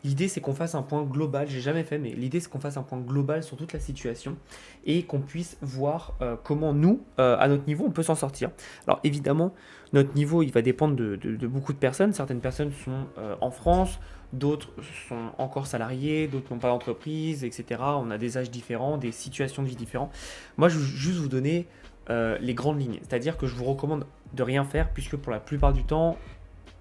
L'idée, c'est qu'on fasse un point global, j'ai jamais fait, mais l'idée, c'est qu'on fasse un point global sur toute la situation et qu'on puisse voir comment nous, à notre niveau, on peut s'en sortir. Alors évidemment, notre niveau, il va dépendre de beaucoup de personnes. Certaines personnes sont en France, d'autres sont encore salariés, d'autres n'ont pas d'entreprise, etc. On a des âges différents, des situations de vie différentes. Moi, je veux juste vous donner les grandes lignes. C'est-à-dire que je vous recommande de rien faire, puisque pour la plupart du temps,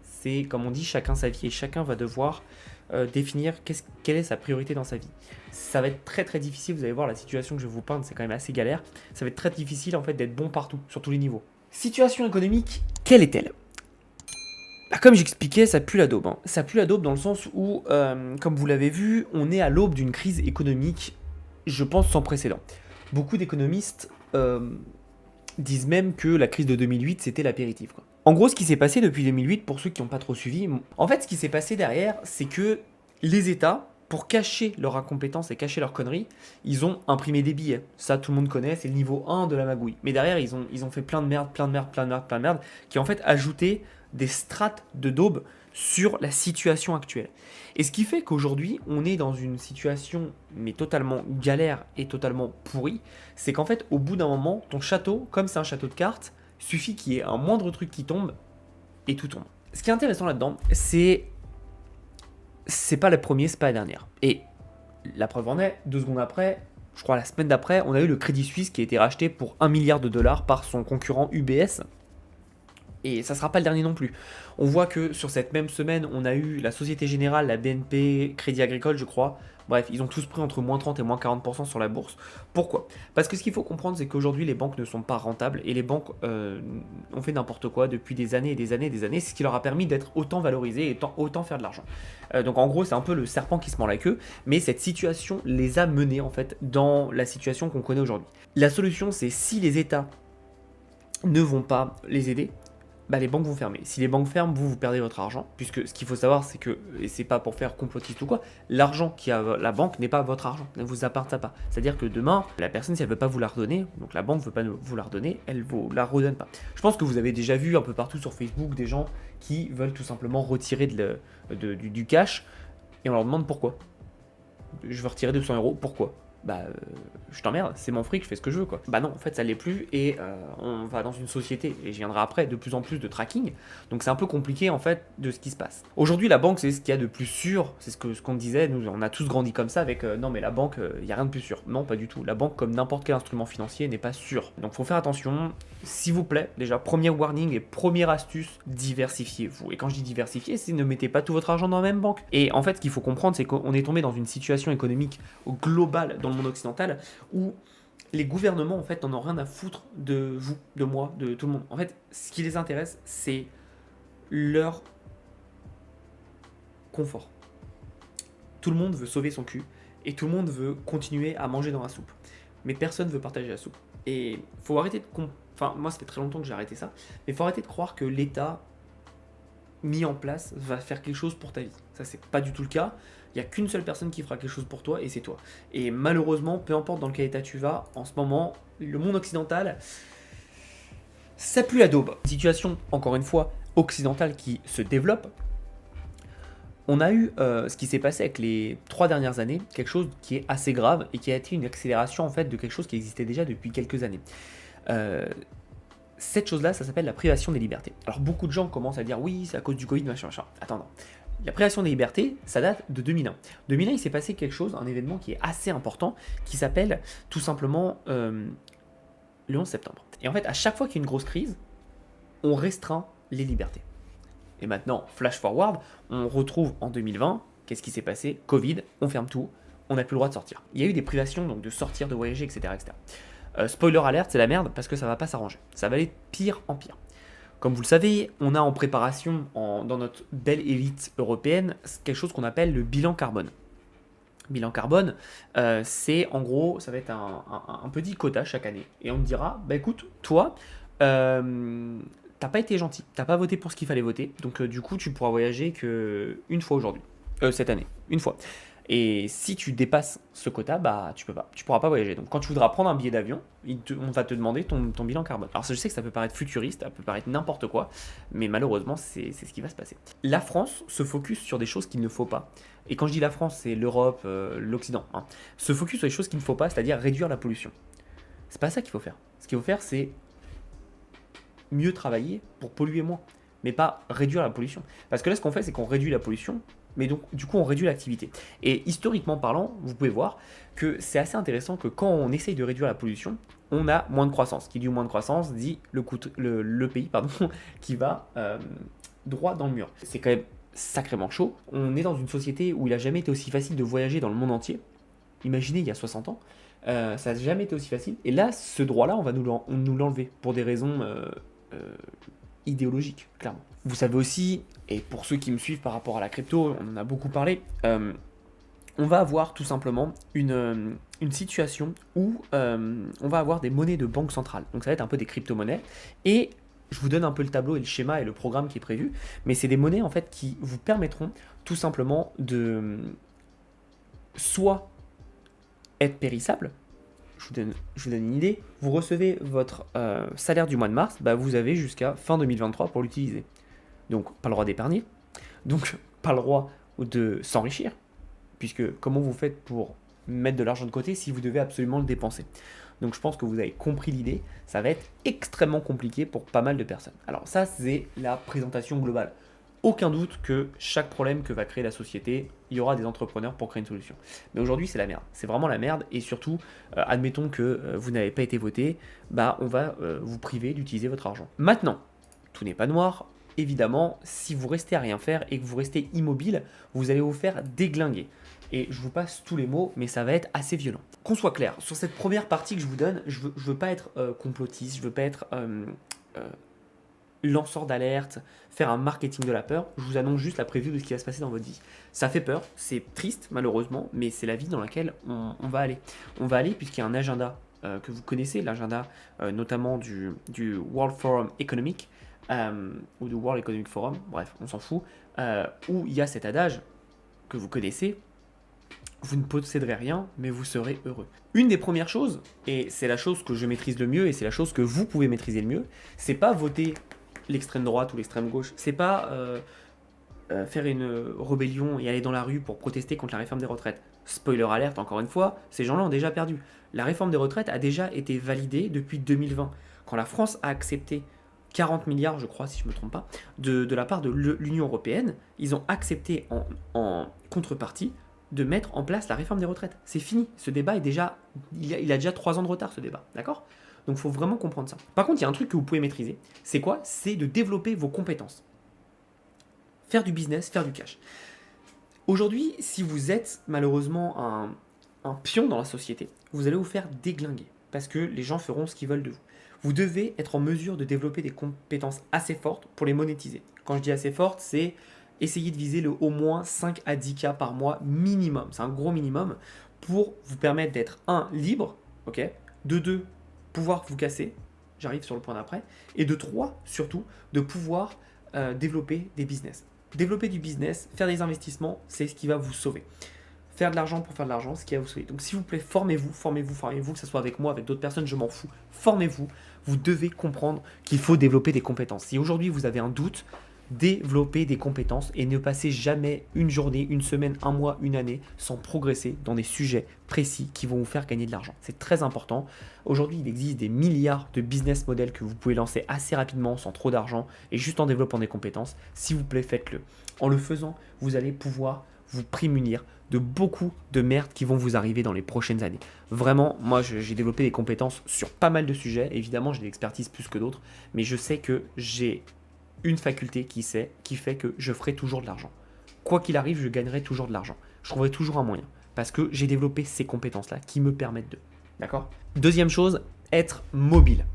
c'est, comme on dit, chacun sa vie et chacun va devoir définir quelle est sa priorité dans sa vie. Ça va être très très difficile, vous allez voir la situation que je vais vous peindre, c'est quand même assez galère. Ça va être très difficile en fait d'être bon partout, sur tous les niveaux. Situation économique, quelle est-elle? Bah, comme j'expliquais, ça pue la daube, hein. Ça pue la daube dans le sens où, comme vous l'avez vu, on est à l'aube d'une crise économique, je pense, sans précédent. Beaucoup d'économistes disent même que la crise de 2008, c'était l'apéritif, quoi. En gros, ce qui s'est passé depuis 2008, pour ceux qui n'ont pas trop suivi, en fait, ce qui s'est passé derrière, c'est que les États, pour cacher leur incompétence et cacher leur connerie, ils ont imprimé des billets. Ça, tout le monde connaît, c'est le niveau 1 de la magouille. Mais derrière, ils ont fait plein de merde, plein de merde, plein de merde, plein de merde, qui en fait ajouté des strates de daube sur la situation actuelle. Et ce qui fait qu'aujourd'hui, on est dans une situation, mais totalement galère et totalement pourrie, c'est qu'en fait, au bout d'un moment, ton château, comme c'est un château de cartes, suffit qu'il y ait un moindre truc qui tombe, et tout tombe. Ce qui est intéressant là-dedans, c'est pas le premier, c'est pas la dernière. Et la preuve en est, 2 secondes après, je crois la semaine d'après, on a eu le Crédit Suisse qui a été racheté pour 1 milliard de dollars par son concurrent UBS. Et ça sera pas le dernier non plus. On voit que sur cette même semaine, on a eu la Société Générale, la BNP, Crédit Agricole, je crois. Bref, ils ont tous pris entre moins 30 et moins 40% sur la bourse. Pourquoi? Parce que ce qu'il faut comprendre, c'est qu'aujourd'hui, les banques ne sont pas rentables et les banques ont fait n'importe quoi depuis des années et des années et des années. C'est ce qui leur a permis d'être autant valorisés et autant faire de l'argent. Donc en gros, c'est un peu le serpent qui se mord la queue, mais cette situation les a menés en fait dans la situation qu'on connaît aujourd'hui. La solution, c'est si les États ne vont pas les aider, bah, les banques vont fermer. Si les banques ferment, vous perdez votre argent, puisque ce qu'il faut savoir, c'est que, et c'est pas pour faire complotiste ou quoi, l'argent qui a la banque n'est pas votre argent, ne vous appartient pas. C'est-à-dire que demain, la personne, si elle veut pas vous la redonner, donc la banque veut pas vous la redonner, elle vous la redonne pas. Je pense que vous avez déjà vu un peu partout sur Facebook des gens qui veulent tout simplement retirer du cash, et on leur demande pourquoi. Je veux retirer 200 euros, pourquoi? Bah, je t'emmerde, c'est mon fric, je fais ce que je veux, quoi. Bah non, en fait, ça l'est plus, et on va dans une société, et j'y viendrai après, de plus en plus de tracking, donc c'est un peu compliqué, en fait, de ce qui se passe. Aujourd'hui, la banque, c'est ce qu'il y a de plus sûr, c'est ce qu'on disait, nous, on a tous grandi comme ça, avec, non, mais la banque, il n'y a rien de plus sûr. Non, pas du tout. La banque, comme n'importe quel instrument financier, n'est pas sûr. Donc, faut faire attention, s'il vous plaît, déjà, premier warning et première astuce, diversifiez-vous. Et quand je dis diversifier, c'est ne mettez pas tout votre argent dans la même banque. Et en fait, ce qu'il faut comprendre, c'est qu'on est tombé dans une situation économique globale dans le monde occidental où les gouvernements en fait n'en ont rien à foutre de vous, de moi, de tout le monde. En fait, ce qui les intéresse, c'est leur confort. Tout le monde veut sauver son cul et tout le monde veut continuer à manger dans la soupe. Mais personne veut partager la soupe. Et faut arrêter de enfin, moi ça fait très longtemps que j'ai arrêté ça, mais faut arrêter de croire que l'État mis en place va faire quelque chose pour ta vie. Ça, c'est pas du tout le cas. Il n'y a qu'une seule personne qui fera quelque chose pour toi et c'est toi. Et malheureusement, peu importe dans quel état tu vas, en ce moment, le monde occidental, ça pue la daube. Situation, encore une fois, occidentale qui se développe. On a eu ce qui s'est passé avec les 3 dernières années, quelque chose qui est assez grave et qui a été une accélération en fait de quelque chose qui existait déjà depuis quelques années. Cette chose-là, ça s'appelle la privation des libertés. Alors beaucoup de gens commencent à dire oui, c'est à cause du Covid, machin, machin. Attends, non. La privation des libertés, ça date de 2001. 2001, il s'est passé quelque chose, un événement qui est assez important, qui s'appelle tout simplement le 11 septembre. Et en fait, à chaque fois qu'il y a une grosse crise, on restreint les libertés. Et maintenant, flash forward, on retrouve en 2020, qu'est-ce qui s'est passé? Covid, on ferme tout, on n'a plus le droit de sortir. Il y a eu des privations, donc de sortir, de voyager, etc. etc. Spoiler alert, c'est la merde parce que ça va pas s'arranger. Ça va aller de pire en pire. Comme vous le savez, on a en préparation dans notre belle élite européenne quelque chose qu'on appelle le bilan carbone. Bilan carbone, c'est en gros, ça va être un petit quota chaque année. Et on te dira, bah écoute, toi, t'as pas été gentil, t'as pas voté pour ce qu'il fallait voter, donc du coup tu pourras voyager qu'une fois aujourd'hui, cette année, une fois. Et si tu dépasses ce quota, bah tu peux pas, tu pourras pas voyager. Donc quand tu voudras prendre un billet d'avion, on va te demander ton bilan carbone. Alors je sais que ça peut paraître futuriste, ça peut paraître n'importe quoi, mais malheureusement c'est ce qui va se passer. La France se focus sur des choses qu'il ne faut pas. Et quand je dis la France, c'est l'Europe, l'Occident, hein. Se focus sur les choses qu'il ne faut pas, c'est-à-dire réduire la pollution. C'est pas ça qu'il faut faire. Ce qu'il faut faire, c'est mieux travailler pour polluer moins, mais pas réduire la pollution. Parce que là, ce qu'on fait, c'est qu'on réduit la pollution, mais donc du coup, on réduit l'activité. Et historiquement parlant, vous pouvez voir que c'est assez intéressant que quand on essaye de réduire la pollution, on a moins de croissance. Qui dit moins de croissance dit le pays pardon, qui va droit dans le mur. C'est quand même sacrément chaud. On est dans une société où il n'a jamais été aussi facile de voyager dans le monde entier. Imaginez il y a 60 ans, ça n'a jamais été aussi facile. Et là, ce droit-là, on va nous l'enlever pour des raisons idéologiques, clairement. Vous savez aussi, et pour ceux qui me suivent par rapport à la crypto, on en a beaucoup parlé, on va avoir tout simplement une situation où on va avoir des monnaies de banque centrale. Donc ça va être un peu des crypto-monnaies. Et je vous donne un peu le tableau et le schéma et le programme qui est prévu. Mais c'est des monnaies en fait qui vous permettront tout simplement de soit être périssables. Je vous donne une idée. Vous recevez votre salaire du mois de mars, bah vous avez jusqu'à fin 2023 pour l'utiliser. Donc pas le droit d'épargner. Donc pas le droit de s'enrichir. Puisque comment vous faites pour mettre de l'argent de côté si vous devez absolument le dépenser? Donc je pense que vous avez compris l'idée, ça va être extrêmement compliqué pour pas mal de personnes. Alors ça c'est la présentation globale. Aucun doute que chaque problème que va créer la société, il y aura des entrepreneurs pour créer une solution. Mais aujourd'hui c'est la merde, c'est vraiment la merde et surtout, admettons que vous n'avez pas été voté, bah on va vous priver d'utiliser votre argent. Maintenant, tout n'est pas noir. Évidemment, si vous restez à rien faire et que vous restez immobile, vous allez vous faire déglinguer. Et je vous passe tous les mots, mais ça va être assez violent. Qu'on soit clair, sur cette première partie que je vous donne, je veux pas être complotiste, je veux pas être lanceur d'alerte, faire un marketing de la peur. Je vous annonce juste la preview de ce qui va se passer dans votre vie. Ça fait peur, c'est triste malheureusement, mais c'est la vie dans laquelle on va aller. On va aller puisqu'il y a un agenda que vous connaissez, l'agenda notamment du World Forum Economic, ou du World Economic Forum, bref, on s'en fout, où il y a cet adage que vous connaissez: vous ne posséderez rien, mais vous serez heureux. Une des premières choses, et c'est la chose que je maîtrise le mieux, et c'est la chose que vous pouvez maîtriser le mieux, c'est pas voter l'extrême droite ou l'extrême gauche, c'est pas faire une rébellion et aller dans la rue pour protester contre la réforme des retraites. Spoiler alerte, encore une fois, ces gens-là ont déjà perdu. La réforme des retraites a déjà été validée depuis 2020, quand la France a accepté 40 milliards, je crois, si je ne me trompe pas, de la part de l'Union européenne. Ils ont accepté en contrepartie de mettre en place la réforme des retraites. C'est fini, ce débat est déjà, il a déjà 3 ans de retard, ce débat, d'accord? Donc il faut vraiment comprendre ça. Par contre, il y a un truc que vous pouvez maîtriser, c'est quoi? C'est de développer vos compétences. Faire du business, faire du cash. Aujourd'hui, si vous êtes malheureusement un pion dans la société, vous allez vous faire déglinguer, parce que les gens feront ce qu'ils veulent de vous. Vous devez être en mesure de développer des compétences assez fortes pour les monétiser. Quand je dis assez fortes, c'est essayer de viser le au moins 5 à 10 K par mois minimum. C'est un gros minimum pour vous permettre d'être libre, ok, de 2, pouvoir vous casser, j'arrive sur le point d'après, et de 3, surtout, de pouvoir développer des business. Développer du business, faire des investissements, c'est ce qui va vous sauver. Faire de l'argent pour faire de l'argent, ce qui va vous sauver. Donc s'il vous plaît, formez-vous, que ce soit avec moi, avec d'autres personnes, je m'en fous. Formez-vous, vous devez comprendre qu'il faut développer des compétences. Si aujourd'hui vous avez un doute, développez des compétences et ne passez jamais une journée, une semaine, un mois, une année sans progresser dans des sujets précis qui vont vous faire gagner de l'argent. C'est très important. Aujourd'hui, il existe des milliards de business models que vous pouvez lancer assez rapidement sans trop d'argent et juste en développant des compétences. S'il vous plaît, faites-le. En le faisant, vous allez pouvoir vous prémunir de beaucoup de merde qui vont vous arriver dans les prochaines années. Vraiment, moi j'ai développé des compétences sur pas mal de sujets. Évidemment, j'ai de l'expertise plus que d'autres, mais je sais que j'ai une faculté qui fait que je ferai toujours de l'argent. Quoi qu'il arrive, je gagnerai toujours de l'argent. Je trouverai toujours un moyen. Parce que j'ai développé ces compétences-là qui me permettent de. D'accord? Deuxième chose, être mobile.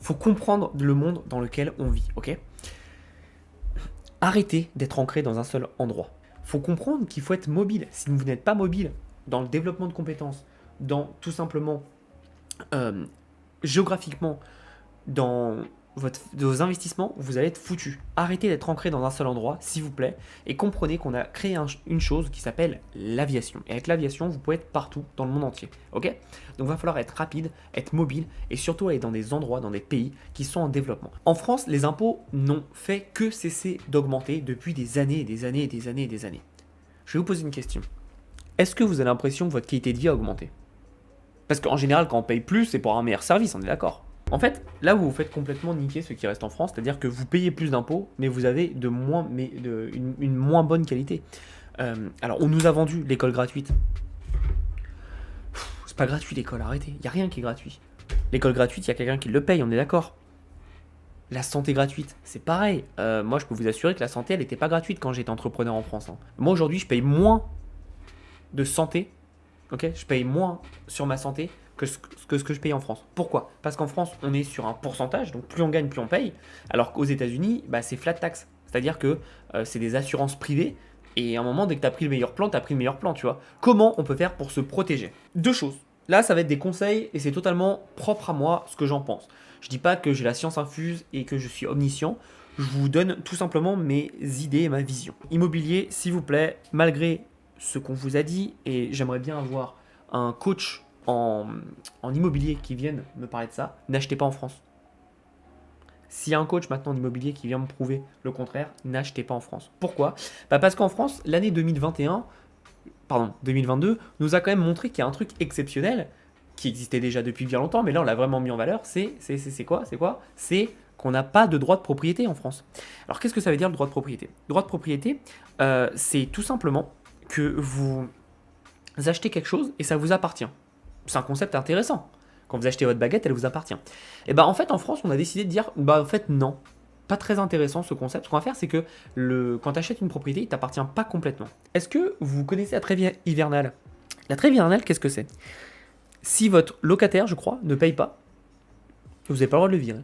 Faut comprendre le monde dans lequel on vit, ok? Arrêtez d'être ancré dans un seul endroit. Faut comprendre qu'il faut être mobile. Si vous n'êtes pas mobile dans le développement de compétences, dans tout simplement géographiquement, dans de vos investissements, vous allez être foutu. Arrêtez d'être ancré dans un seul endroit, s'il vous plaît, et comprenez qu'on a créé une chose qui s'appelle l'aviation. Et avec l'aviation, vous pouvez être partout dans le monde entier. Ok? Donc il va falloir être rapide, être mobile, et surtout aller dans des endroits, dans des pays qui sont en développement. En France, les impôts n'ont fait que cesser d'augmenter depuis des années et des années et des années et des années. Je vais vous poser une question. Est-ce que vous avez l'impression que votre qualité de vie a augmenté? Parce qu'en général, quand on paye plus, c'est pour un meilleur service, on est d'accord. En fait, là vous vous faites complètement niquer ceux qui restent en France, c'est-à-dire que vous payez plus d'impôts, mais vous avez une moins bonne qualité. Alors, on nous a vendu l'école gratuite. C'est pas gratuit l'école, arrêtez. Il n'y a rien qui est gratuit. L'école gratuite, il y a quelqu'un qui le paye, on est d'accord. La santé gratuite, c'est pareil. Moi, je peux vous assurer que la santé, elle n'était pas gratuite quand j'étais entrepreneur en France. Hein. Moi, aujourd'hui, je paye moins de santé. Ok, je paye moins sur ma santé que ce que je paye en France. Pourquoi? Parce qu'en France, on est sur un pourcentage, donc plus on gagne, plus on paye. Alors qu'aux États-Unis, bah, c'est flat tax. C'est-à-dire que c'est des assurances privées. Et à un moment, dès que tu as pris le meilleur plan, tu as pris le meilleur plan, tu vois. Comment on peut faire pour se protéger? Deux choses. Là, ça va être des conseils et c'est totalement propre à moi ce que j'en pense. Je dis pas que j'ai la science infuse et que je suis omniscient. Je vous donne tout simplement mes idées et ma vision. Immobilier, s'il vous plaît, malgré ce qu'on vous a dit, et j'aimerais bien avoir un coach en immobilier qui vienne me parler de ça, n'achetez pas en France. S'il y a un coach maintenant en immobilier qui vient me prouver le contraire, n'achetez pas en France. Pourquoi? Parce qu'en France, l'année 2022 nous a quand même montré qu'il y a un truc exceptionnel qui existait déjà depuis bien longtemps, mais là on l'a vraiment mis en valeur. C'est quoi? C'est qu'on n'a pas de droit de propriété en France. Alors qu'est-ce que ça veut dire le droit de propriété? Le droit de propriété, c'est tout simplement que vous achetez quelque chose et ça vous appartient. C'est un concept intéressant. Quand vous achetez votre baguette, elle vous appartient. Et en fait, en France, on a décidé de dire, en fait, non. Pas très intéressant ce concept. Ce qu'on va faire, c'est que quand tu achètes une propriété, il ne t'appartient pas complètement. Est-ce que vous connaissez la trêve hivernale? La trêve hivernale, qu'est-ce que c'est? Si votre locataire, je crois, ne paye pas, vous n'avez pas le droit de le virer.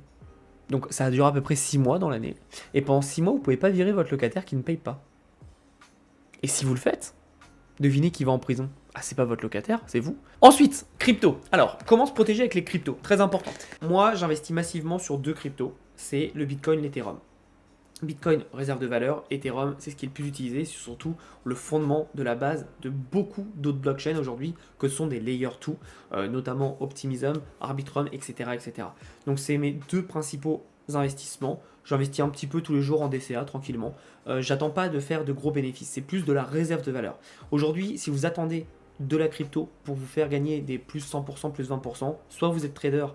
Donc ça dure à peu près 6 mois dans l'année. Et pendant 6 mois, vous ne pouvez pas virer votre locataire qui ne paye pas. Et si vous le faites, devinez qui va en prison. Ah, c'est pas votre locataire, c'est vous. Ensuite, crypto. Alors, comment se protéger avec les cryptos? Très important. Moi, j'investis massivement sur 2 cryptos. C'est le Bitcoin, l'Ethereum. Bitcoin, réserve de valeur. Ethereum, c'est ce qui est le plus utilisé. C'est surtout le fondement de la base de beaucoup d'autres blockchains aujourd'hui, que sont des Layer 2, notamment Optimism, Arbitrum, etc., etc. Donc, c'est mes 2 principaux investissements. J'investis un petit peu tous les jours en DCA tranquillement. J'attends pas de faire de gros bénéfices. C'est plus de la réserve de valeur. Aujourd'hui, si vous attendez de la crypto pour vous faire gagner des plus 100%, plus 20%, soit vous êtes trader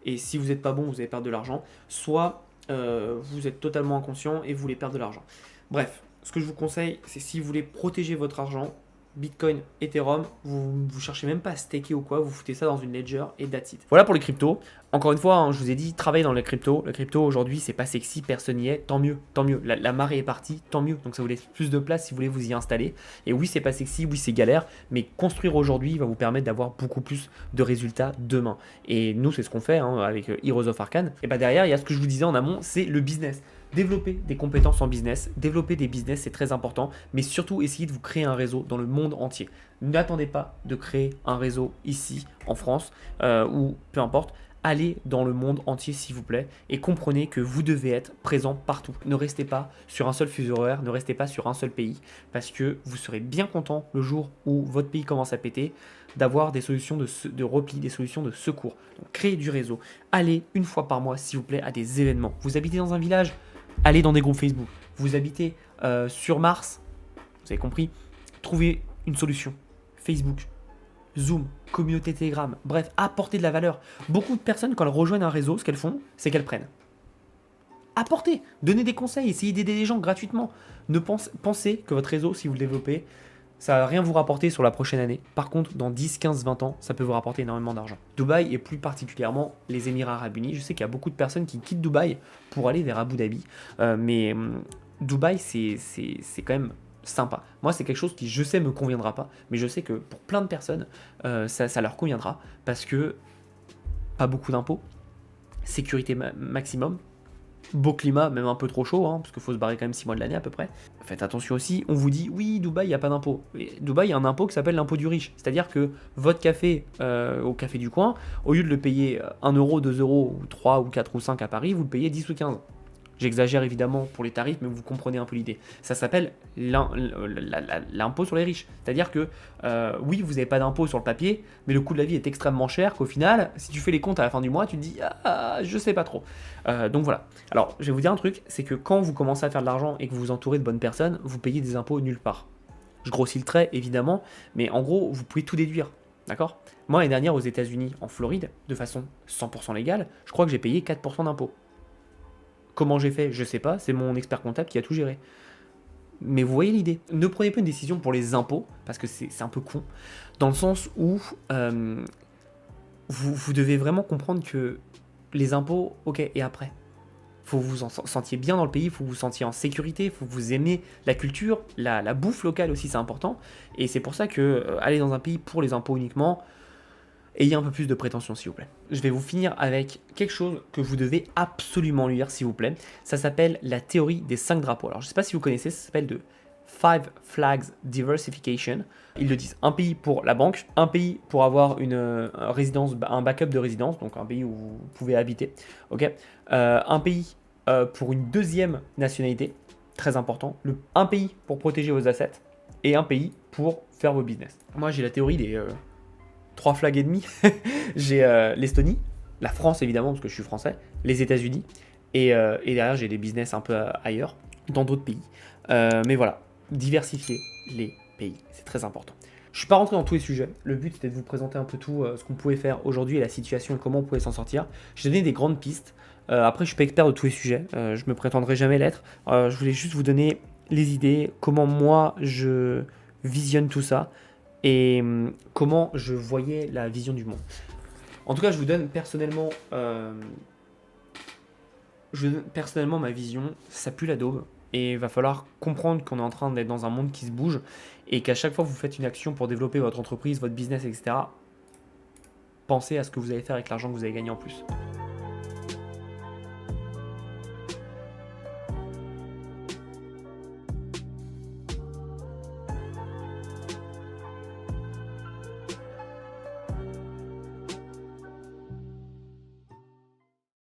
et si vous n'êtes pas bon, vous allez perdre de l'argent, soit vous êtes totalement inconscient et vous voulez perdre de l'argent. Bref, ce que je vous conseille, c'est si vous voulez protéger votre argent, Bitcoin, Ethereum, vous cherchez même pas à staker ou quoi, vous foutez ça dans une ledger et that's it. Voilà pour les cryptos. Encore une fois, je vous ai dit, travaillez dans les cryptos. Le crypto aujourd'hui, c'est pas sexy, personne n'y est, tant mieux, tant mieux. La marée est partie, tant mieux. Donc ça vous laisse plus de place si vous voulez vous y installer. Et oui, c'est pas sexy, oui, c'est galère, mais construire aujourd'hui va vous permettre d'avoir beaucoup plus de résultats demain. Et nous, c'est ce qu'on fait avec Heroes of Arcane. Et derrière, il y a ce que je vous disais en amont, c'est le business. Développer des compétences en business, développer des business, c'est très important, mais surtout essayez de vous créer un réseau dans le monde entier. N'attendez pas de créer un réseau ici, en France, ou peu importe. Allez dans le monde entier s'il vous plaît et comprenez que vous devez être présent partout. Ne restez pas sur un seul fuseau horaire, ne restez pas sur un seul pays parce que vous serez bien content le jour où votre pays commence à péter d'avoir des solutions de repli, des solutions de secours. Donc créez du réseau. Allez une fois par mois s'il vous plaît à des événements. Vous habitez dans un village, allez dans des groupes Facebook. Vous habitez sur Mars, vous avez compris, trouvez une solution. Facebook, Zoom, communauté Telegram, bref, apporter de la valeur. Beaucoup de personnes, quand elles rejoignent un réseau, ce qu'elles font, c'est qu'elles prennent. Apportez, donnez des conseils, essayez d'aider les gens gratuitement. Ne pensez que votre réseau, si vous le développez, ça va rien vous rapporter sur la prochaine année. Par contre, dans 10, 15, 20 ans, ça peut vous rapporter énormément d'argent. Dubaï et plus particulièrement les Émirats Arabes Unis. Je sais qu'il y a beaucoup de personnes qui quittent Dubaï pour aller vers Abu Dhabi. Mais Dubaï, c'est quand même sympa. Moi, c'est quelque chose qui, je sais, me conviendra pas, mais je sais que pour plein de personnes, ça leur conviendra parce que pas beaucoup d'impôts, sécurité maximum, beau climat, même un peu trop chaud, hein, parce qu'il faut se barrer quand même 6 mois de l'année à peu près. Faites attention aussi, on vous dit oui, Dubaï, il n'y a pas d'impôt. Dubaï, il y a un impôt qui s'appelle l'impôt du riche. C'est-à-dire que votre café au café du coin, au lieu de le payer 1 euro, 2 euros, ou 3 ou 4 ou 5 à Paris, vous le payez 10 ou 15. J'exagère évidemment pour les tarifs, mais vous comprenez un peu l'idée. Ça s'appelle l'impôt sur les riches. C'est-à-dire que, oui, vous n'avez pas d'impôt sur le papier, mais le coût de la vie est extrêmement cher qu'au final, si tu fais les comptes à la fin du mois, tu te dis, ah, je sais pas trop. Donc voilà. Alors, je vais vous dire un truc, c'est que quand vous commencez à faire de l'argent et que vous vous entourez de bonnes personnes, vous payez des impôts nulle part. Je grossis le trait, évidemment, mais en gros, vous pouvez tout déduire. D'accord? Moi, l'année dernière, aux États-Unis, en Floride, de façon 100% légale, je crois que j'ai payé 4% d'impôts. Comment j'ai fait? Je sais pas, c'est mon expert comptable qui a tout géré. Mais vous voyez l'idée. Ne prenez pas une décision pour les impôts, parce que c'est un peu con, dans le sens où vous devez vraiment comprendre que les impôts, ok, et après? Faut que vous vous sentiez bien dans le pays, faut que vous vous sentiez en sécurité, faut que vous aimez la culture, la bouffe locale aussi, c'est important. Et c'est pour ça que aller dans un pays pour les impôts uniquement, ayez un peu plus de prétention, s'il vous plaît. Je vais vous finir avec quelque chose que vous devez absolument lire, s'il vous plaît. Ça s'appelle la théorie des 5 drapeaux. Alors, je ne sais pas si vous connaissez, ça s'appelle de Five Flags Diversification. Ils le disent, un pays pour la banque, un pays pour avoir une résidence, un backup de résidence, donc un pays où vous pouvez habiter, ok. Un pays pour une deuxième nationalité, très important. Un pays pour protéger vos assets et un pays pour faire vos business. Moi, j'ai la théorie des 3 flags et demi. J'ai l'Estonie, la France évidemment parce que je suis français, les États-Unis et derrière j'ai des business un peu ailleurs, dans d'autres pays. Mais voilà, diversifier les pays, c'est très important. Je ne suis pas rentré dans tous les sujets. Le but c'était de vous présenter un peu tout ce qu'on pouvait faire aujourd'hui et la situation et comment on pouvait s'en sortir. J'ai donné des grandes pistes. Après, je suis pas expert de tous les sujets. Je me prétendrai jamais l'être. Je voulais juste vous donner les idées, comment moi je visionne tout ça et comment je voyais la vision du monde. En tout cas, je vous donne personnellement, ma vision. Ça pue la daube et il va falloir comprendre qu'on est en train d'être dans un monde qui se bouge et qu'à chaque fois que vous faites une action pour développer votre entreprise, votre business, etc., pensez à ce que vous allez faire avec l'argent que vous allez gagner en plus.